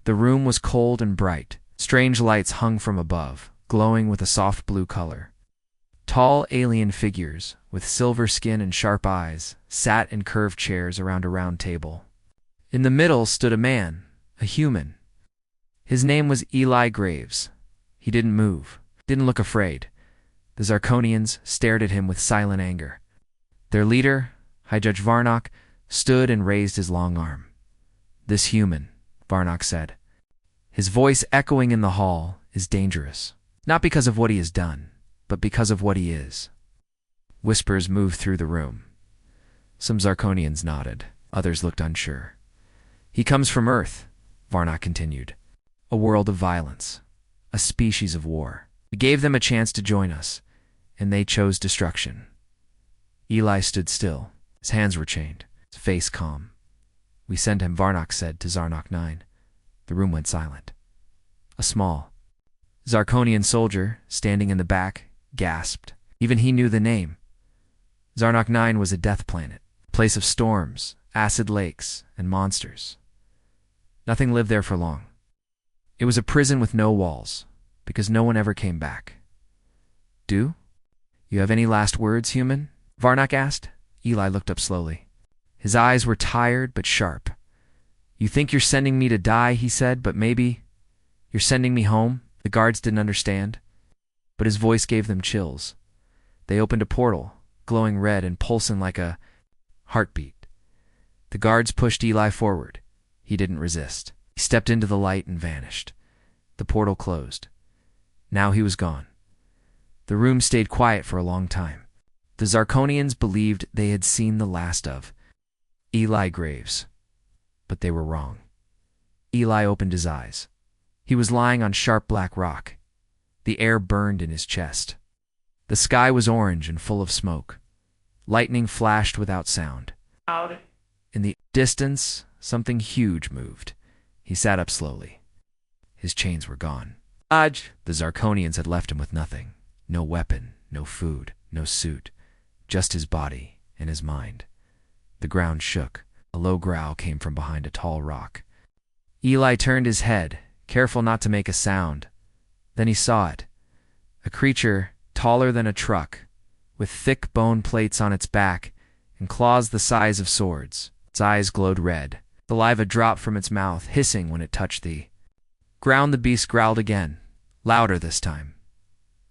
The room was cold and bright. Strange lights hung from above, glowing with a soft blue color. Tall alien figures, with silver skin and sharp eyes, sat in curved chairs around a round table. In the middle stood a man, a human. His name was Eli Graves. He didn't move, didn't look afraid. The Zarkonians stared at him with silent anger. Their leader, High Judge Varnock, stood and raised his long arm. "This human," Varnock said, his voice echoing in the hall, "is dangerous. Not because of what he has done, but because of what he is." Whispers moved through the room. Some Zarkonians nodded. Others looked unsure. "He comes from Earth," Varnock continued. "A world of violence. A species of war. We gave them a chance to join us, and they chose destruction." Eli stood still. His hands were chained, his face calm. "We sent him," Varnock said to Zarnock 9. The room went silent. A small Zarkonian soldier, standing in the back, gasped. Even he knew the name. Zarnock 9 was a death planet, a place of storms, acid lakes, and monsters. Nothing lived there for long. It was a prison with no walls, because no one ever came back. "Do you have any last words, human?" Varnock asked. Eli looked up slowly. His eyes were tired but sharp. "You think you're sending me to die," he said, "but maybe you're sending me home." The guards didn't understand, but his voice gave them chills. They opened a portal, glowing red and pulsing like a heartbeat. The guards pushed Eli forward. He didn't resist. He stepped into the light and vanished. The portal closed. Now he was gone. The room stayed quiet for a long time. The Zarkonians believed they had seen the last of Eli Graves. But they were wrong. Eli opened his eyes. He was lying on sharp black rock. The air burned in his chest. The sky was orange and full of smoke. Lightning flashed without sound. In the distance, something huge moved. He sat up slowly. His chains were gone. The Zarkonians had left him with nothing. No weapon, no food, no suit. Just his body and his mind. The ground shook. A low growl came from behind a tall rock. Eli turned his head, careful not to make a sound. Then he saw it. A creature taller than a truck, with thick bone plates on its back and claws the size of swords. Its eyes glowed red. Saliva dropped from its mouth, hissing when it touched the ground. The beast growled again, louder this time.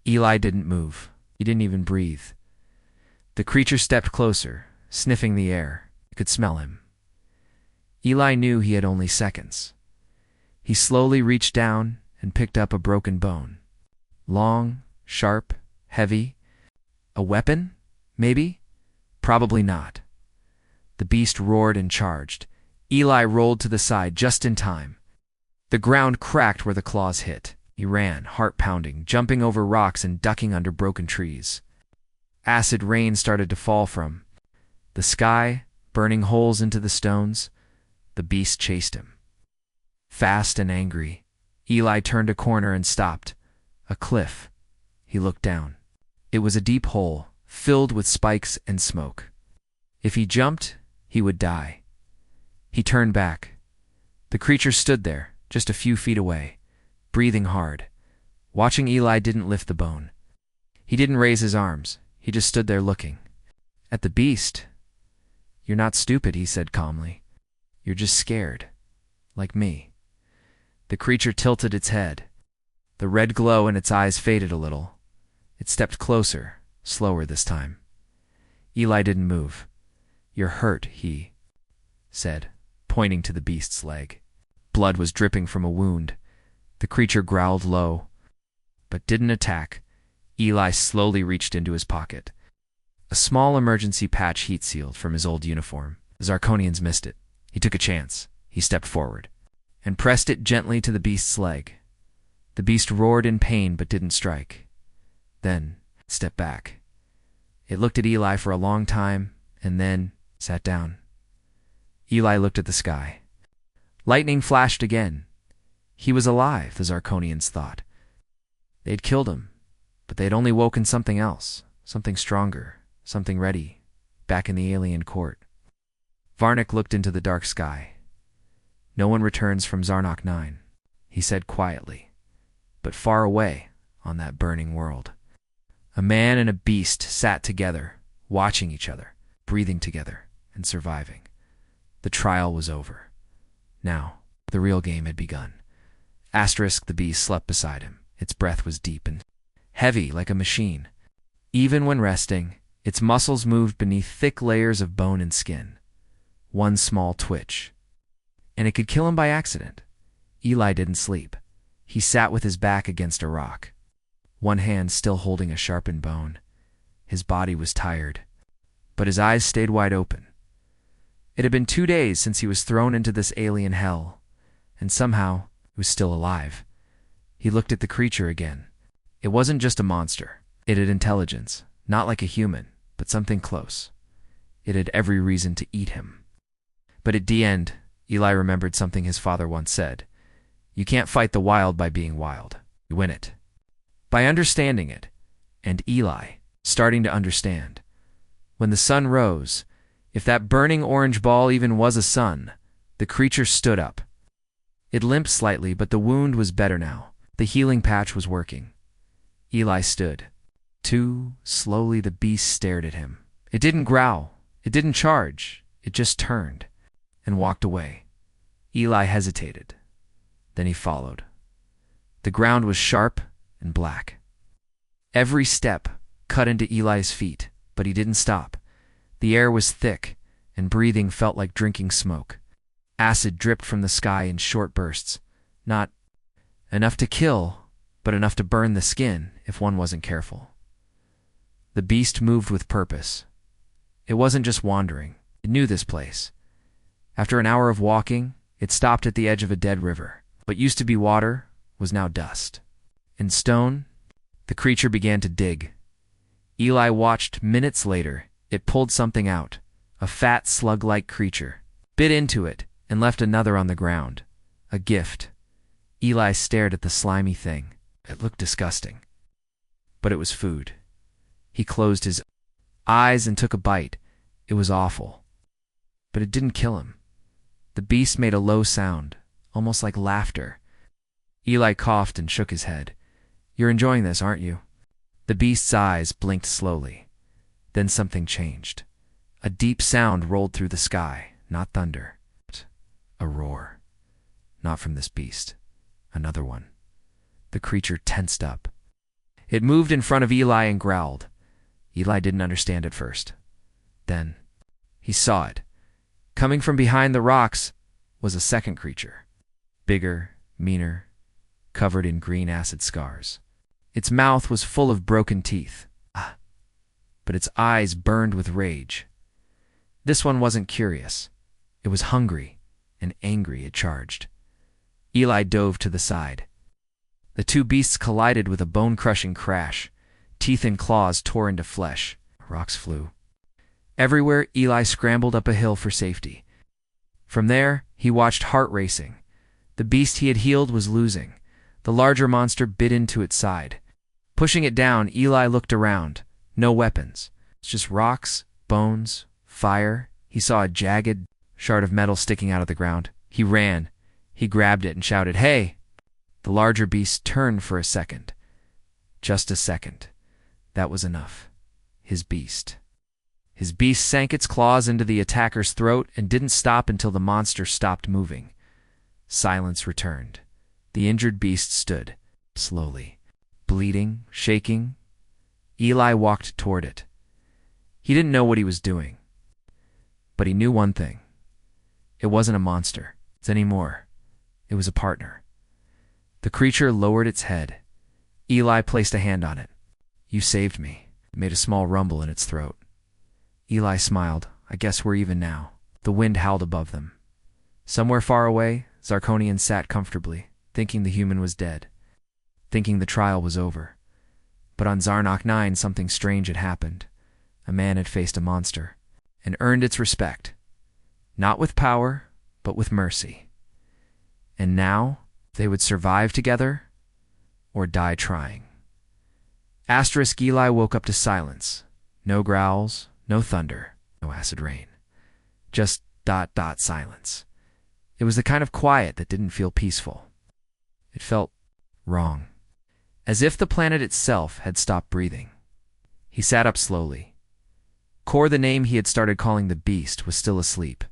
Eli didn't move. He didn't even breathe. The creature stepped closer, sniffing the air. He could smell him. Eli knew he had only seconds. He slowly reached down and picked up a broken bone. Long, sharp, heavy. A weapon? Maybe? Probably not. The beast roared and charged. Eli rolled to the side just in time. The ground cracked where the claws hit. He ran, heart pounding, jumping over rocks and ducking under broken trees. Acid rain started to fall from the sky, burning holes into the stones. The beast chased him. Fast and angry, Eli turned a corner and stopped. A cliff. He looked down. It was a deep hole, filled with spikes and smoke. If he jumped, he would die. He turned back. The creature stood there, just a few feet away, breathing hard. Watching Eli didn't lift the bone. He didn't raise his arms. He just stood there looking at the beast. "You're not stupid," he said calmly. "You're just scared. Like me." The creature tilted its head. The red glow in its eyes faded a little. It stepped closer, slower this time. Eli didn't move. "You're hurt," he said, pointing to the beast's leg. Blood was dripping from a wound. The creature growled low, but didn't attack. Eli slowly reached into his pocket. A small emergency patch heat-sealed from his old uniform. The Zarkonians missed it. He took a chance. He stepped forward and pressed it gently to the beast's leg. The beast roared in pain but didn't strike. Then stepped back. It looked at Eli for a long time and then sat down. Eli looked at the sky. Lightning flashed again. He was alive, the Zarkonians thought. They'd killed him, but they'd only woken something else, something stronger, something ready, back in the alien court. Varnock looked into the dark sky. No one returns from Zarnok 9, he said quietly, but far away on that burning world. A man and a beast sat together, watching each other, breathing together, and surviving. The trial was over. Now, the real game had begun. Asterisk the beast slept beside him. Its breath was deep and heavy like a machine. Even when resting, its muscles moved beneath thick layers of bone and skin. One small twitch, and it could kill him by accident. Eli didn't sleep. He sat with his back against a rock, one hand still holding a sharpened bone. His body was tired, but his eyes stayed wide open. It had been 2 days since he was thrown into this alien hell, and somehow he was still alive. He looked at the creature again. It wasn't just a monster. It had intelligence, not like a human, but something close. It had every reason to eat him. But at the end, Eli remembered something his father once said. You can't fight the wild by being wild. You win it by understanding it. And Eli, starting to understand. When the sun rose, if that burning orange ball even was a sun, the creature stood up. It limped slightly, but the wound was better now. The healing patch was working. Eli stood. Too slowly the beast stared at him. It didn't growl. It didn't charge. It just turned and walked away. Eli hesitated. Then he followed. The ground was sharp and black. Every step cut into Eli's feet, but he didn't stop. The air was thick, and breathing felt like drinking smoke. Acid dripped from the sky in short bursts. Not enough to kill, but enough to burn the skin if one wasn't careful. The beast moved with purpose. It wasn't just wandering. It knew this place. After an hour of walking, it stopped at the edge of a dead river. What used to be water was now dust. In stone, the creature began to dig. Eli watched. Minutes later, it pulled something out, a fat slug-like creature, bit into it, and left another on the ground. A gift. Eli stared at the slimy thing. It looked disgusting. But it was food. He closed his eyes and took a bite. It was awful. But it didn't kill him. The beast made a low sound, almost like laughter. Eli coughed and shook his head. You're enjoying this, aren't you? The beast's eyes blinked slowly. Then something changed. A deep sound rolled through the sky, not thunder. A roar. Not from this beast. Another one. The creature tensed up. It moved in front of Eli and growled. Eli didn't understand at first. Then he saw it. Coming from behind the rocks was a second creature. Bigger, meaner, covered in green acid scars. Its mouth was full of broken teeth. But its eyes burned with rage. This one wasn't curious. It was hungry and angry. It charged. Eli dove to the side. The two beasts collided with a bone-crushing crash. Teeth and claws tore into flesh. Rocks flew. Everywhere, Eli scrambled up a hill for safety. From there, he watched, heart racing. The beast he had healed was losing. The larger monster bit into its side. Pushing it down, Eli looked around. No weapons. It's just rocks, bones, fire. He saw a jagged shard of metal sticking out of the ground. He ran. He grabbed it and shouted, "Hey!" The larger beast turned for a second. Just a second. That was enough. His beast. His beast sank its claws into the attacker's throat and didn't stop until the monster stopped moving. Silence returned. The injured beast stood, slowly, bleeding, shaking. Eli walked toward it. He didn't know what he was doing, but he knew one thing. It wasn't a monster anymore. It was a partner. The creature lowered its head. Eli placed a hand on it. "You saved me." It made a small rumble in its throat. Eli smiled. "I guess we're even now." The wind howled above them. Somewhere far away, Zarkonian sat comfortably, thinking the human was dead, thinking the trial was over. But on Zarnok 9, something strange had happened. A man had faced a monster, and earned its respect. Not with power, but with mercy. And now, they would survive together, or die trying. Asterisk Eli woke up to silence. No growls, no thunder, no acid rain. Just ... silence. It was the kind of quiet that didn't feel peaceful. It felt wrong, as if the planet itself had stopped breathing. He sat up slowly. Kor, the name he had started calling the beast, was still asleep,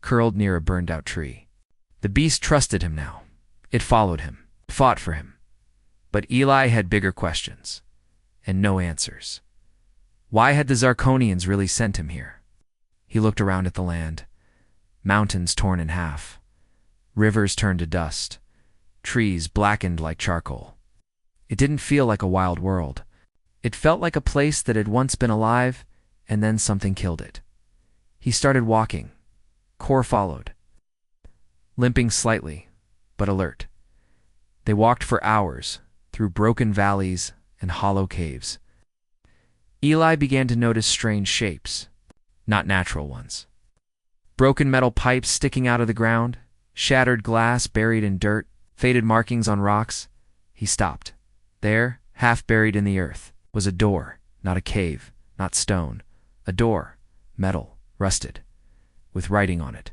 curled near a burned-out tree. The beast trusted him now. It followed him, fought for him. But Eli had bigger questions, and no answers. Why had the Zarkonians really sent him here? He looked around at the land. Mountains torn in half. Rivers turned to dust. Trees blackened like charcoal. It didn't feel like a wild world. It felt like a place that had once been alive, and then something killed it. He started walking. Kor followed, limping slightly, but alert. They walked for hours, through broken valleys and hollow caves. Eli began to notice strange shapes, not natural ones. Broken metal pipes sticking out of the ground, shattered glass buried in dirt, faded markings on rocks. He stopped. There, half buried in the earth, was a door, not a cave, not stone. A door, metal, rusted, with writing on it.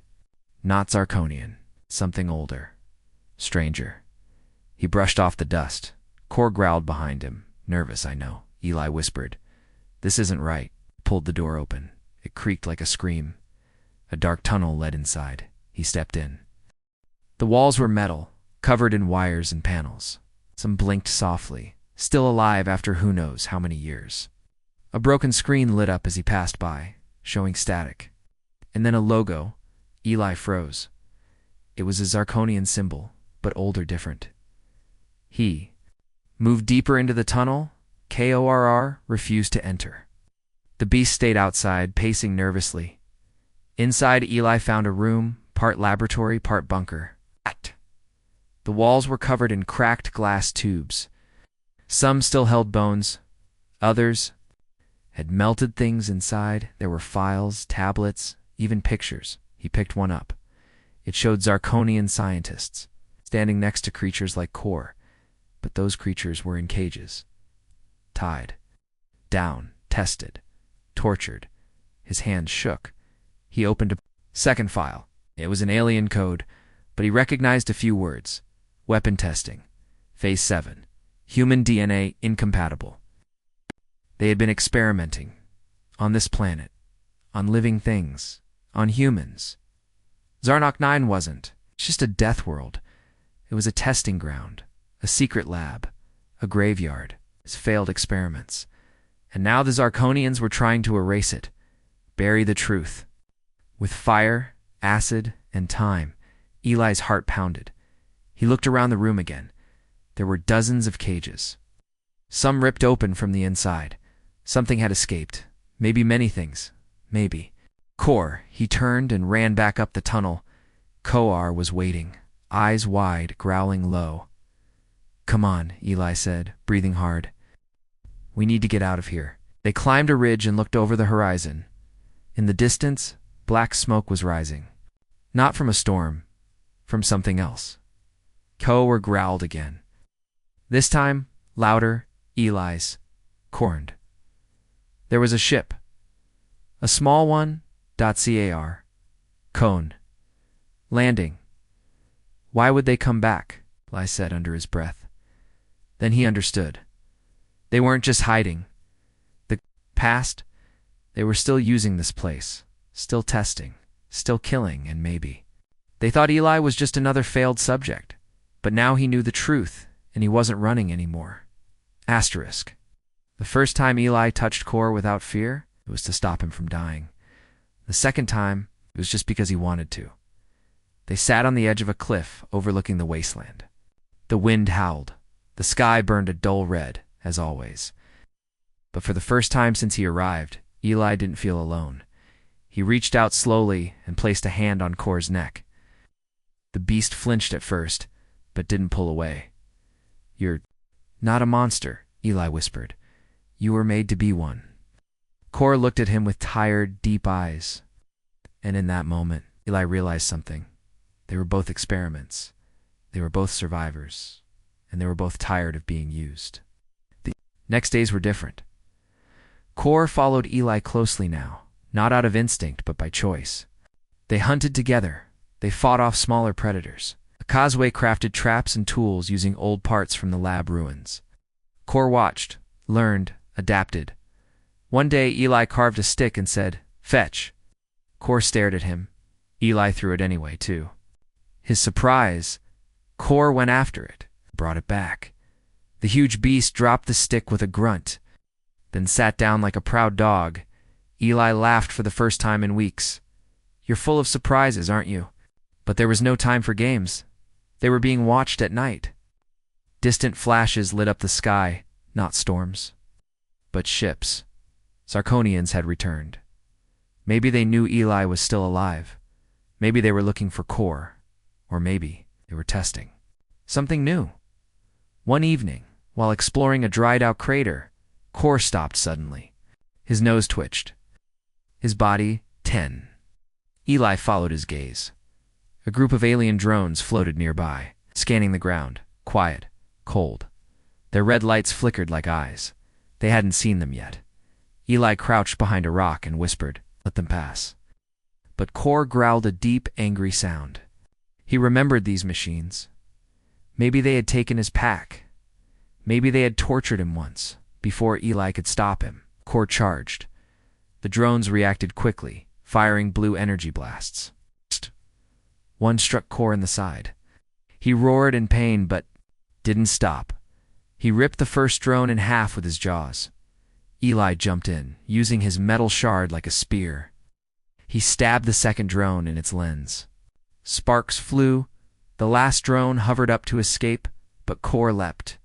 Not Zarkonian, something older, stranger. He brushed off the dust. Kor growled behind him. Nervous, I know. Eli whispered. This isn't right. Pulled the door open. It creaked like a scream. A dark tunnel led inside. He stepped in. The walls were metal, covered in wires and panels. Some blinked softly, still alive after who knows how many years. A broken screen lit up as he passed by, showing static. And then a logo. Eli froze. It was a Zarkonian symbol, but old or different. He moved deeper into the tunnel. Korr refused to enter. The beast stayed outside, pacing nervously. Inside, Eli found a room, part laboratory, part bunker. The walls were covered in cracked glass tubes. Some still held bones. Others had melted things inside. There were files, tablets, even pictures. He picked one up. It showed Zarkonian scientists, standing next to creatures like Kor, but those creatures were in cages. Tied, down, tested, tortured. His hands shook. He opened a second file. It was an alien code, but he recognized a few words. Weapon testing. Phase 7. Human DNA incompatible. They had been experimenting. On this planet. On living things. On humans. Zarnok 9 wasn't. It's just a death world. It was a testing ground. A secret lab. A graveyard. His failed experiments. And now the Zarkonians were trying to erase it. Bury the truth. With fire, acid, and time, Eli's heart pounded. He looked around the room again. There were dozens of cages. Some ripped open from the inside. Something had escaped. Maybe many things. Maybe. Kor, he turned and ran back up the tunnel. Korr was waiting, eyes wide, growling low. Come on, Eli said, breathing hard. We need to get out of here. They climbed a ridge and looked over the horizon. In the distance, black smoke was rising. Not from a storm, from something else. Korr growled again. This time, louder, Eli's, corned. There was a ship. A small one, .car. Cone. Landing. Why would they come back? Eli said under his breath. Then he understood. They weren't just hiding. The past, they were still using this place, still testing, still killing, and maybe. They thought Eli was just another failed subject, but now he knew the truth, and he wasn't running anymore. Asterisk. The first time Eli touched Kor without fear, it was to stop him from dying. The second time, it was just because he wanted to. They sat on the edge of a cliff overlooking the wasteland. The wind howled. The sky burned a dull red, as always. But for the first time since he arrived, Eli didn't feel alone. He reached out slowly and placed a hand on Kor's neck. The beast flinched at first, but didn't pull away. You're not a monster, Eli whispered. You were made to be one. Kor looked at him with tired, deep eyes. And in that moment, Eli realized something. They were both experiments. They were both survivors. And they were both tired of being used. The next days were different. Kor followed Eli closely now, not out of instinct but by choice. They hunted together. They fought off smaller predators. Akazwe crafted traps and tools using old parts from the lab ruins. Kor watched, learned, adapted. One day, Eli carved a stick and said, "Fetch." Kor stared at him. Eli threw it anyway, too. His surprise, Kor went after it, brought it back. The huge beast dropped the stick with a grunt, then sat down like a proud dog. Eli laughed for the first time in weeks. "You're full of surprises, aren't you?" But there was no time for games. They were being watched at night. Distant flashes lit up the sky, not storms, but ships. Zarkonians had returned. Maybe they knew Eli was still alive. Maybe they were looking for Kor. Or maybe they were testing something new. One evening, while exploring a dried-out crater, Kor stopped suddenly. His nose twitched. His body, 10. Eli followed his gaze. A group of alien drones floated nearby, scanning the ground, quiet, cold. Their red lights flickered like eyes. They hadn't seen them yet. Eli crouched behind a rock and whispered, "Let them pass." But Kor growled a deep, angry sound. He remembered these machines. Maybe they had taken his pack. Maybe they had tortured him once, before Eli could stop him. Kor charged. The drones reacted quickly, firing blue energy blasts. One struck Kor in the side. He roared in pain, but didn't stop. He ripped the first drone in half with his jaws. Eli jumped in, using his metal shard like a spear. He stabbed the second drone in its lens. Sparks flew. The last drone hovered up to escape, but Kor leapt.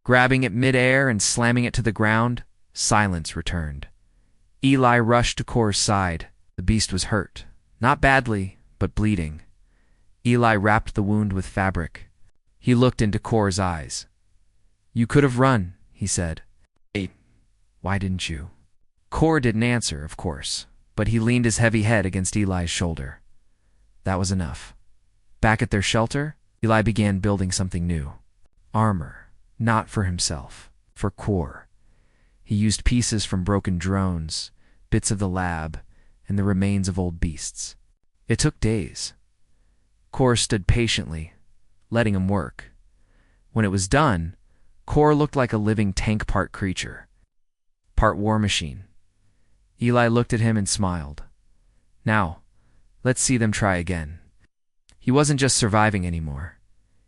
Grabbing it mid-air and slamming it to the ground, silence returned. Eli rushed to Kor's side. The beast was hurt. Not badly, but bleeding. Eli wrapped the wound with fabric. He looked into Kor's eyes. "You could have run," he said. "Hey, why didn't you?" Kor didn't answer, of course, but he leaned his heavy head against Eli's shoulder. That was enough. Back at their shelter, Eli began building something new. Armor, not for himself, for Kor. He used pieces from broken drones, bits of the lab, and the remains of old beasts. It took days. Kor stood patiently, letting him work. When it was done, Kor looked like a living tank part creature. Part war machine. Eli looked at him and smiled. Now, let's see them try again. He wasn't just surviving anymore.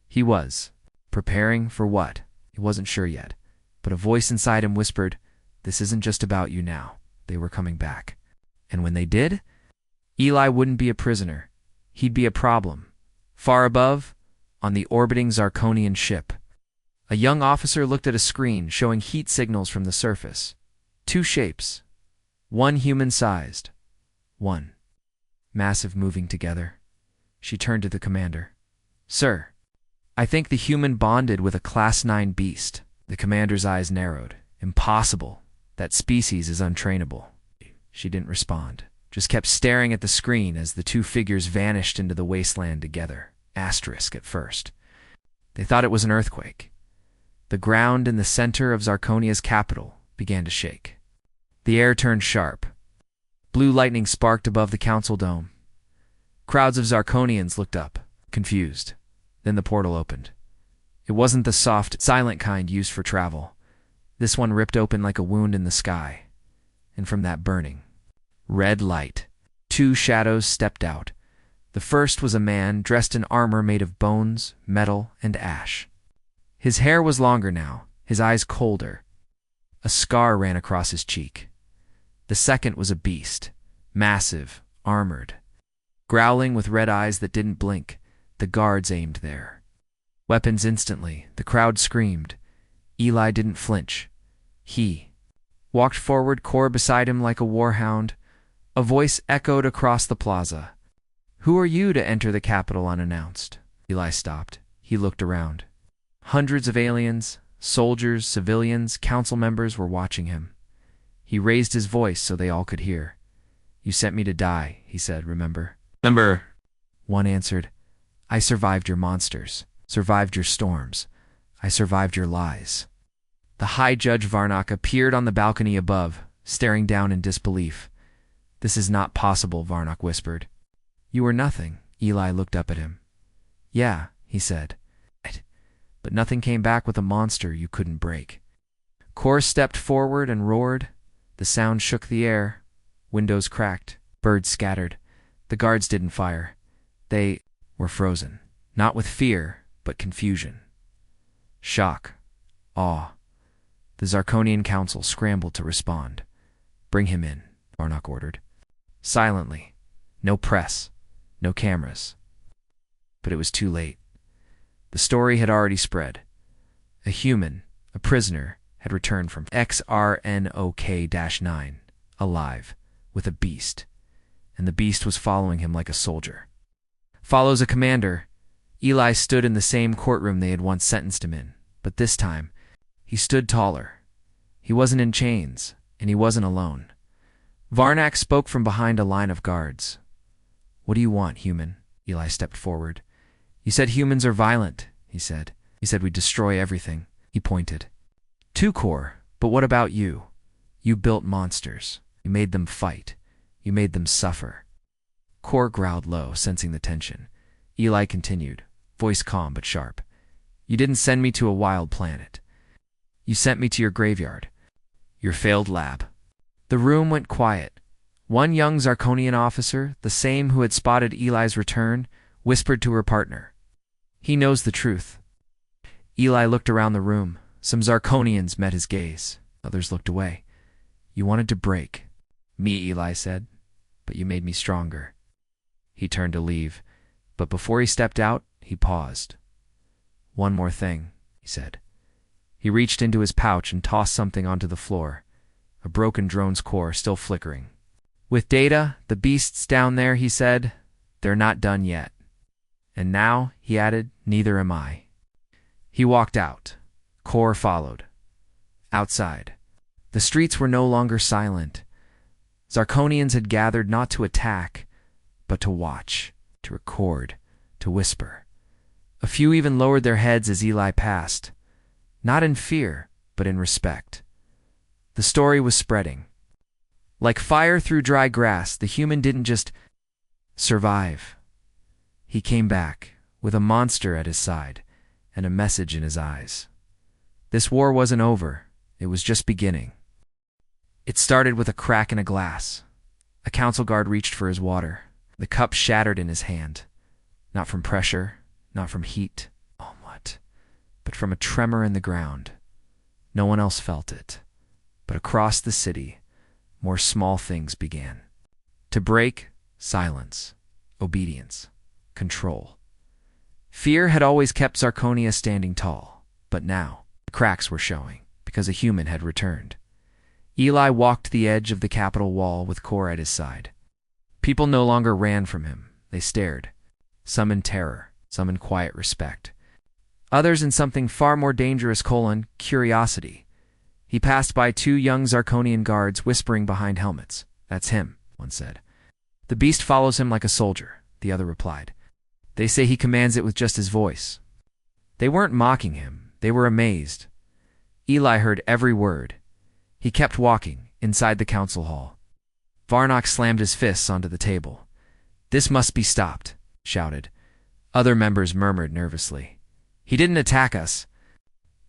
He was preparing for what? He wasn't sure yet, but a voice inside him whispered, "This isn't just about you now." They were coming back. And when they did, Eli wouldn't be a prisoner. He'd be a problem. Far above, on the orbiting Zarkonian ship. A young officer looked at a screen showing heat signals from the surface. Two shapes. One human-sized. One. Massive, moving together. She turned to the commander. "Sir, I think the human bonded with a Class 9 beast." The commander's eyes narrowed. "Impossible. That species is untrainable." She didn't respond, just kept staring at the screen as the two figures vanished into the wasteland together. Asterisk at first. They thought it was an earthquake. The ground in the center of Zarkonia's capital began to shake. The air turned sharp. Blue lightning sparked above the council dome. Crowds of Zarkonians looked up, confused. Then the portal opened. It wasn't the soft, silent kind used for travel. This one ripped open like a wound in the sky. And from that burning red light, two shadows stepped out. The first was a man dressed in armor made of bones, metal, and ash. His hair was longer now, his eyes colder. A scar ran across his cheek. The second was a beast, massive, armored. Growling with red eyes that didn't blink, the guards aimed there. Weapons instantly, the crowd screamed. Eli didn't flinch. He walked forward, Kor beside him like a warhound. A voice echoed across the plaza. "Who are you to enter the capital unannounced?" Eli stopped. He looked around. Hundreds of aliens, soldiers, civilians, council members were watching him. He raised his voice so they all could hear. "You sent me to die," he said, remember? "Remember." One answered, "I survived your monsters, survived your storms. I survived your lies." The High Judge Varnock appeared on the balcony above, staring down in disbelief. "This is not possible," Varnock whispered. "You are nothing. Eli looked up at him. Yeah, he said. But nothing came back with a monster you couldn't break. Kor stepped forward and roared. The sound shook the air. Windows cracked. Birds scattered. The guards didn't fire. They were frozen. Not with fear, but confusion. Shock. Awe. The Zarkonian council scrambled to respond. Bring him in, Varnock ordered. Silently. No press. No cameras. But it was too late. The story had already spread. A human, a prisoner, had returned from XRNOK-9, alive, with a beast, and the beast was following him like a soldier. Follows a commander. Eli stood in the same courtroom they had once sentenced him in, but this time, he stood taller. He wasn't in chains, and he wasn't alone. Varnock spoke from behind a line of guards. What do you want, human? Eli stepped forward. You said humans are violent, he said. You said we'd destroy everything. He pointed. To Kor, but what about you? You built monsters. You made them fight. You made them suffer. Kor growled low, sensing the tension. Eli continued, voice calm but sharp. You didn't send me to a wild planet. You sent me to your graveyard. Your failed lab. The room went quiet. One young Zarkonian officer, the same who had spotted Eli's return, whispered to her partner. He knows the truth. Eli looked around the room. Some Zarkonians met his gaze. Others looked away. You wanted to break. Me, Eli said. But you made me stronger. He turned to leave. But before he stepped out, he paused. One more thing, he said. He reached into his pouch and tossed something onto the floor. A broken drone's core still flickering. With Data, the beasts down there, he said, they're not done yet. And now, he added, neither am I. He walked out. Kor followed. Outside. The streets were no longer silent. Zarkonians had gathered not to attack, but to watch, to record, to whisper. A few even lowered their heads as Eli passed. Not in fear, but in respect. The story was spreading. Like fire through dry grass, the human didn't just survive. He came back, with a monster at his side, and a message in his eyes. This war wasn't over, it was just beginning. It started with a crack in a glass. A council guard reached for his water. The cup shattered in his hand. Not from pressure, not from heat, but from a tremor in the ground. No one else felt it. But across the city, more small things began. To break, silence, obedience, control. Fear had always kept Zarkonia standing tall, but now the cracks were showing because a human had returned. Eli walked the edge of the Capitol wall with Kor at his side. People no longer ran from him. They stared, some in terror, some in quiet respect. Others in something far more dangerous, curiosity. He passed by two young Zarkonian guards whispering behind helmets. That's him, one said. The beast follows him like a soldier, the other replied. They say he commands it with just his voice. They weren't mocking him. They were amazed. Eli heard every word. He kept walking, inside the council hall. Varnock slammed his fists onto the table. This must be stopped, shouted. Other members murmured nervously. He didn't attack us.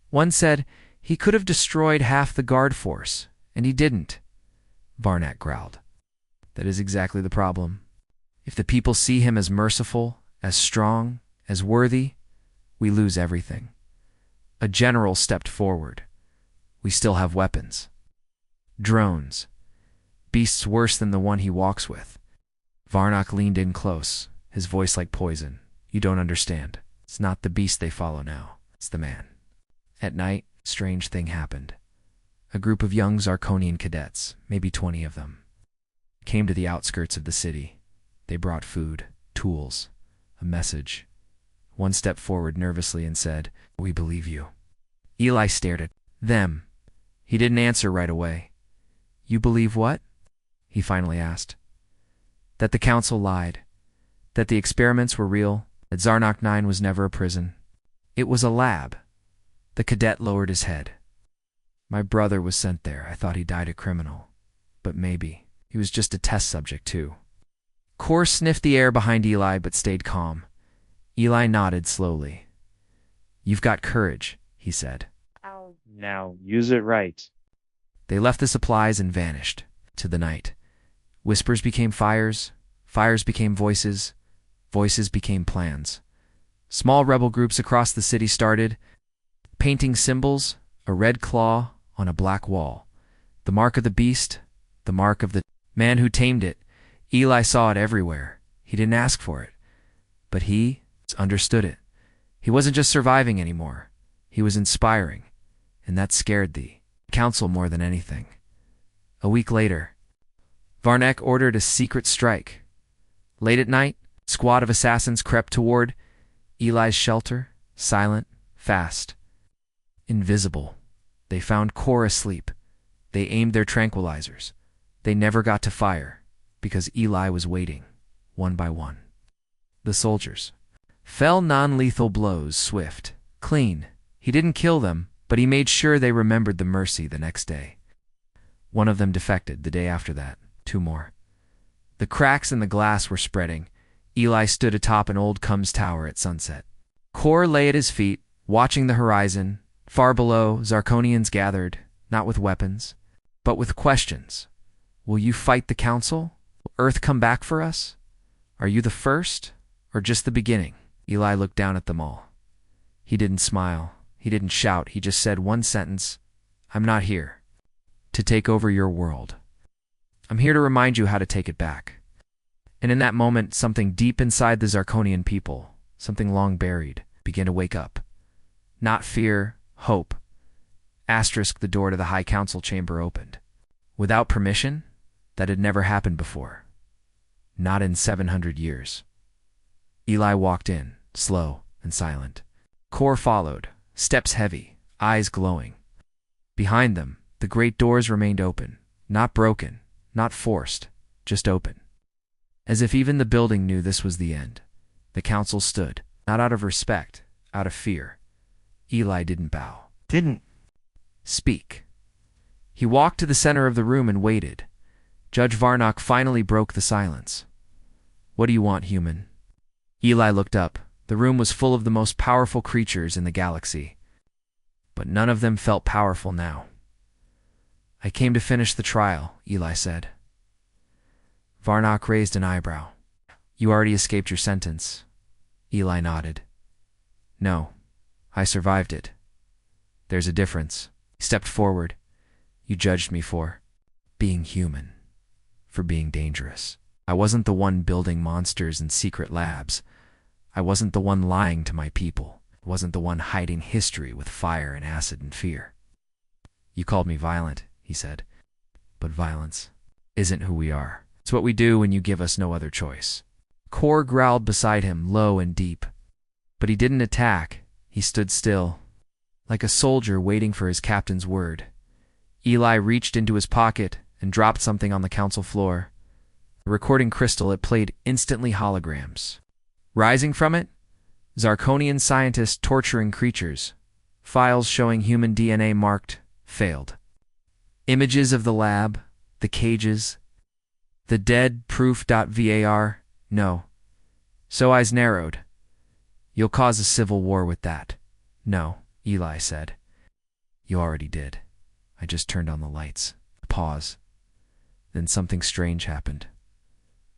One said, he could have destroyed half the guard force, and he didn't. Varnock growled. That is exactly the problem. If the people see him as merciful, as strong, as worthy, we lose everything. A general stepped forward. We still have weapons. Drones. Beasts worse than the one he walks with. Varnock leaned in close, his voice like poison. You don't understand. It's not the beast they follow now. It's the man. At night, a strange thing happened. A group of young Zarkonian cadets, maybe 20 of them, came to the outskirts of the city. They brought food, tools, a message. One stepped forward nervously and said, We believe you. Eli stared at them. He didn't answer right away. You believe what? He finally asked. That the council lied. That the experiments were real. That Zarnock 9 was never a prison. It was a lab. The cadet lowered his head. My brother was sent there. I thought he died a criminal. But maybe. He was just a test subject, too. Kor sniffed the air behind Eli but stayed calm. Eli nodded slowly. "You've got courage," he said. Now use it right. They left the supplies and vanished to the night. Whispers became fires, fires became voices, voices became plans. Small rebel groups across the city started, painting symbols, a red claw on a black wall. The mark of the beast, the mark of the man who tamed it. Eli saw it everywhere. He didn't ask for it, but he understood it. He wasn't just surviving anymore. He was inspiring, and that scared the council more than anything. A week later, Varnak ordered a secret strike. Late at night, a squad of assassins crept toward Eli's shelter, silent, fast, invisible. They found Kor asleep. They aimed their tranquilizers. They never got to fire, because Eli was waiting, one by one. The soldiers fell non-lethal blows, swift, clean. He didn't kill them, but he made sure they remembered the mercy the next day. One of them defected the day after that, 2 more. The cracks in the glass were spreading. Eli stood atop an old Cums tower at sunset. Kor lay at his feet, watching the horizon. Far below, Zarkonians gathered, not with weapons, but with questions. Will you fight the council? Will Earth come back for us? Are you the first, or just the beginning? Eli looked down at them all. He didn't smile. He didn't shout. He just said one sentence. I'm not here to take over your world. I'm here to remind you how to take it back. And in that moment, something deep inside the Zarkonian people, something long buried, began to wake up. Not fear, hope. The door to the High Council chamber opened. Without permission? That had never happened before. Not in 700 years. Eli walked in, slow and silent. Kor followed, steps heavy, eyes glowing. Behind them, the great doors remained open, not broken, not forced, just open. As if even the building knew this was the end. The council stood, not out of respect, out of fear. Eli didn't bow. Didn't speak. He walked to the center of the room and waited. Judge Varnak finally broke the silence. What do you want, human? Eli looked up. The room was full of the most powerful creatures in the galaxy. But none of them felt powerful now. I came to finish the trial, Eli said. Varnak raised an eyebrow. You already escaped your sentence. Eli nodded. No, I survived it. There's a difference. He stepped forward. You judged me for being human, for being dangerous. I wasn't the one building monsters in secret labs. I wasn't the one lying to my people. I wasn't the one hiding history with fire and acid and fear. You called me violent, he said. But violence isn't who we are. It's what we do when you give us no other choice. Kor growled beside him, low and deep. But he didn't attack. He stood still, like a soldier waiting for his captain's word. Eli reached into his pocket and dropped something on the council floor. A recording crystal. It played instantly holograms. Rising from it, Zarkonian scientists torturing creatures. Files showing human DNA marked failed. Images of the lab, the cages, the dead proof.var. No. So eyes narrowed. You'll cause a civil war with that. No, Eli said. You already did. I just turned on the lights. A pause. Then something strange happened.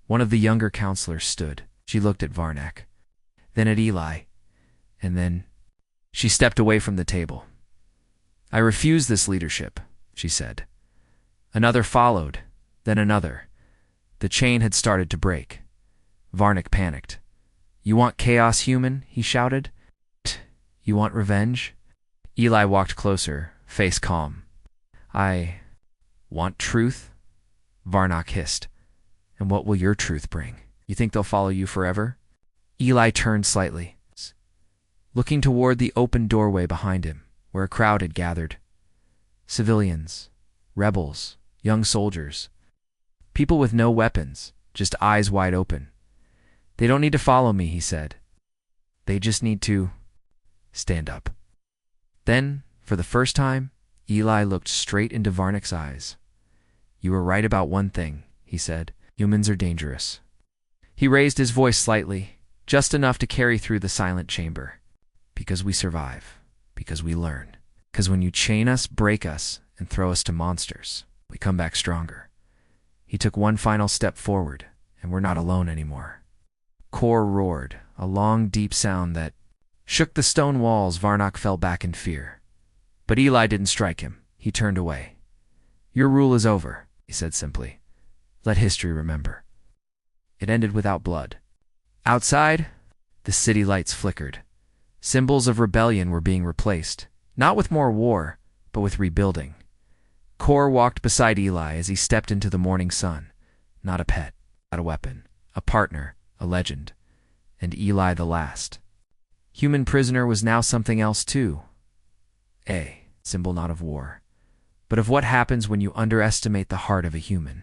One of the younger counselors stood. She looked at Varnak, then at Eli, and then she stepped away from the table. I refuse this leadership, she said. Another followed, then another. The chain had started to break. Varnak panicked. You want chaos, human? He shouted. You want revenge? Eli walked closer, face calm. I want truth? Varnak hissed. And what will your truth bring? You think they'll follow you forever? Eli turned slightly, looking toward the open doorway behind him, where a crowd had gathered. Civilians, rebels, young soldiers, people with no weapons, just eyes wide open. They don't need to follow me, he said. They just need to stand up. Then, for the first time, Eli looked straight into Varnak's eyes. You were right about one thing, he said. Humans are dangerous. He raised his voice slightly, just enough to carry through the silent chamber. Because we survive. Because we learn. Because when you chain us, break us, and throw us to monsters, we come back stronger. He took one final step forward, and we're not alone anymore. Kor roared, a long, deep sound that shook the stone walls. Varnock fell back in fear. But Eli didn't strike him. He turned away. Your rule is over, he said simply. Let history remember. It ended without blood. Outside, the city lights flickered. Symbols of rebellion were being replaced, not with more war, but with rebuilding. Kor walked beside Eli as he stepped into the morning sun. Not a pet, not a weapon, a partner, a legend. And Eli the last. Human prisoner was now something else too. A symbol not of war, but of what happens when you underestimate the heart of a human.